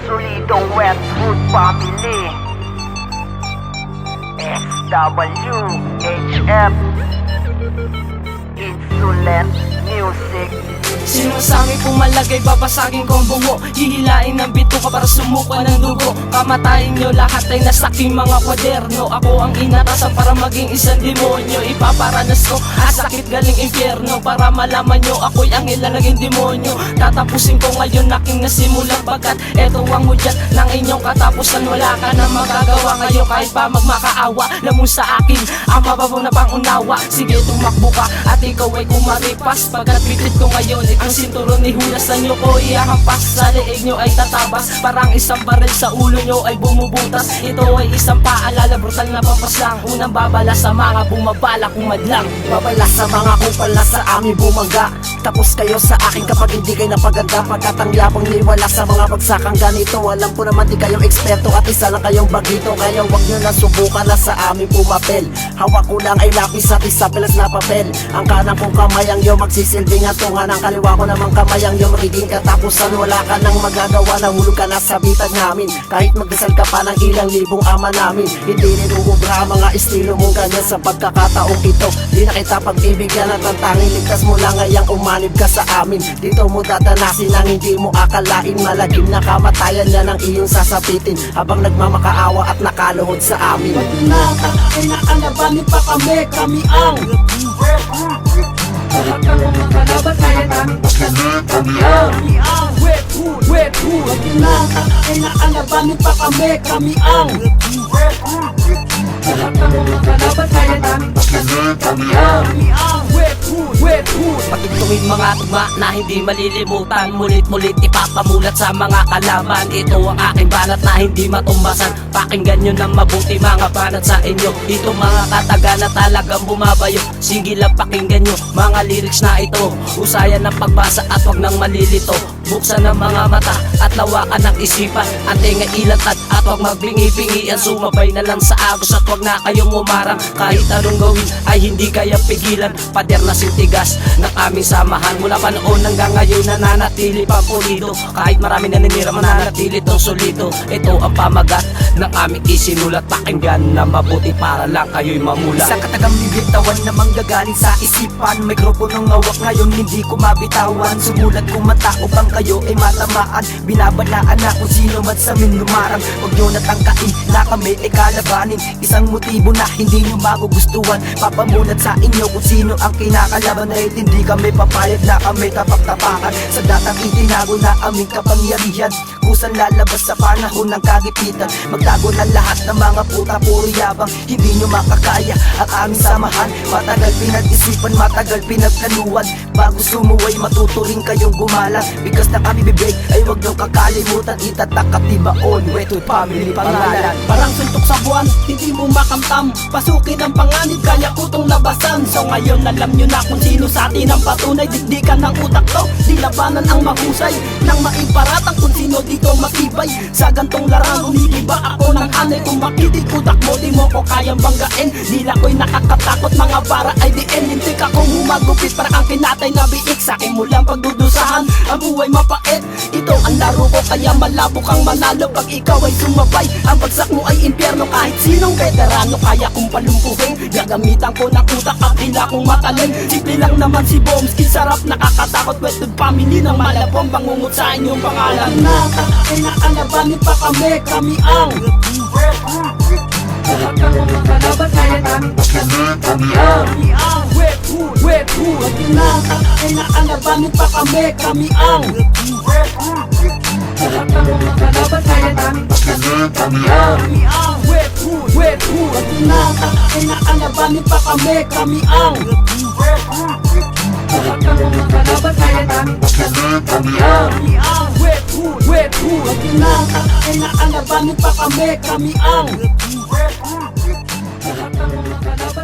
Solidong Westwood Family, SW, HF, Insolent Music. Sinusangin pumalagay, babasagin kong bungo. Hihilain ng bituka para sumuko ng dugo. Kamatayin nyo lahat ay nasa aking mga kwaderno. Ako ang inatasan para maging isang demonyo. Ipaparanas ko sakit galing impyerno, para malaman nyo ako'y ang ilalaging demonyo. Tatapusin ko ngayon aking nasimulan, pagkat eto ang hudyat ng inyong katapusan. Wala ka na magagawa ngayon kahit pa magmakaawa. Lamon sa akin ang mababaw na pangunawa. Sige tumakbo ka at ikaw ay kumaripas, pagkat bitit ko ngayon ang sinturon ni hulasan nyo ko ihahampas. Sa leeg nyo ay tatabas, parang isang baril sa ulo nyo ay bumubutas. Ito ay isang paalala, brutal na pampaslang. Unang babala sa mga bumabala kumadlang. Babala sa mga kupal na sa amin bumangga. Tapos kayo sa akin kapag hindi kayo napaganda, pagkat ang yabang niwala sa mga pagsakang ganito. Alam ko naman di kayong eksperto at isa lang kayong bagito, kaya wag nyo na subukan na sa amin pumapel. Hawak ko lang ay lapis at isa pilas na papel. Ang kanang kong kamay ang iyong magsisilbing atungan, ang kaliwa ko namang kamay ang iyong magiging katapusan. Wala ka nang magagawa, nahulog ka na sa bitag namin. Kahit magdasal ka pa ng ilang libong ama namin, hindi rin uubra ang mga estilo mong ganyan. Sa pagkakataong ito, di na kita pagbibigyan at ang tanging ligtas mo lang ngayang umanib ka sa amin. Dito mo dadanasin ang hindi mo akalain, malagim na kamatayan yan ang iyong sasapitin, habang nagmamakaawa at nakaluhod sa amin. Pag nakakain na kalabanin pa kami ang lahat ng mga kalaban kaya namin kami ang wet hood. Pag nakakain na kalabanin pa kami ang lahat ng mga kalaban kaya namin kami ang wet hood. Pagtutuwid mga tugma na hindi malilimutan, mulit-mulit ipapamulat sa mga kalaban. Ito ang aking banat na hindi matumbasan. Pakinggan nyo ng mabuti mga banat sa inyo. Ito mga kataga na talagang bumabayo. Sige lang pakinggan nyo mga lyrics na ito. Usayan ng pagbasa at wag nang malilito. Buksan ng mga mata at lawakan ng isipan. Ang tenga ilatad at wag magbingi-bingian. Sumabay na lang sa agos at wag na kayong umarang. Kahit anong gawin ay hindi kaya pigilan. Pader na sintigas ng aming samahan. Mula pa noon hanggang ngayon nananatili pa pulido. Kahit marami naninira mananatili tong solido. Ito ang pamagat ng aming isinulat. Pakinggan na mabuti para lang kayo'y mamulat. Isang katagang bibitawan na manggagaling sa isipan. Mikroponong ngawak ngayon hindi ko mabitawan. Sumulat kung mata upang kayo ay matamaan. Binabanaan na kung sino man sa amin lumarang. Huwag nyo natangkain na kami ay kalabanin. Isang motibo na hindi nyo magugustuhan. Papamulat sa inyo kung sino ang kinakalaban. Dahil hindi kami papayag na kami tapak-tapakan. Sa datang itinago na aming kapangyarihan. Kusang lalabas sa panahon ng kagipitan. Magtago na lahat ng mga puta puro yabang. Hindi nyo makakaya ang aming samahan. Matagal pinag-isipan, matagal pinagplanuan. Bago sumuway matuto rin kayong gumalang. Bigas na kami bibig ay wag nyo kakalimutan. Itatak at tibaon, Westwood Family pangalan. Parang suntok sa buwan, hindi mo makamtam. Pasukin ang panganib, kaya ko tong labasan. So ngayon alam nyo na kung sino sa atin ang patunay. Dikdikan ng utak to, di labanan ang mahusay. Nang maiparatang kung sino dito matibay. Sa gantong larang umiiba ako ng anay. Kung makitig utak mo, di mo ko kayang banggain. Dila ko'y nakakatakot, mga para ay di end. Hintik akong humagupit para ang kinatay na biik. Sa akin mo lang pagdudusahan, ang buhay mapait. Ito ang laro ko kaya malabo kang manalo. Pag ikaw ay sumabay, ang bagsak mo ay impyerno. Kahit sinong veterano kaya kong palumpuhin. Gagamitan ko ng utak at tila kong matalin. Simple lang naman si Bomski, sarap nakakatakot. Westwood Family ng malabong bangungot sa inyong pangalan. Nakakain na kalabanin pa kami ang lahat ng mga kalaban kaya namin kami ang wet hood. Pag nakakain na kalabanin pa kami ang lahat ng mga kalaban kaya namin kami ang wet hood. Pag nakakain na kalabanin pa kami ang lahat ng mga kalaban kaya namin kami ang wet hood. Pag nakakain na kalabanin pa kami ang lahat ng mga kalaban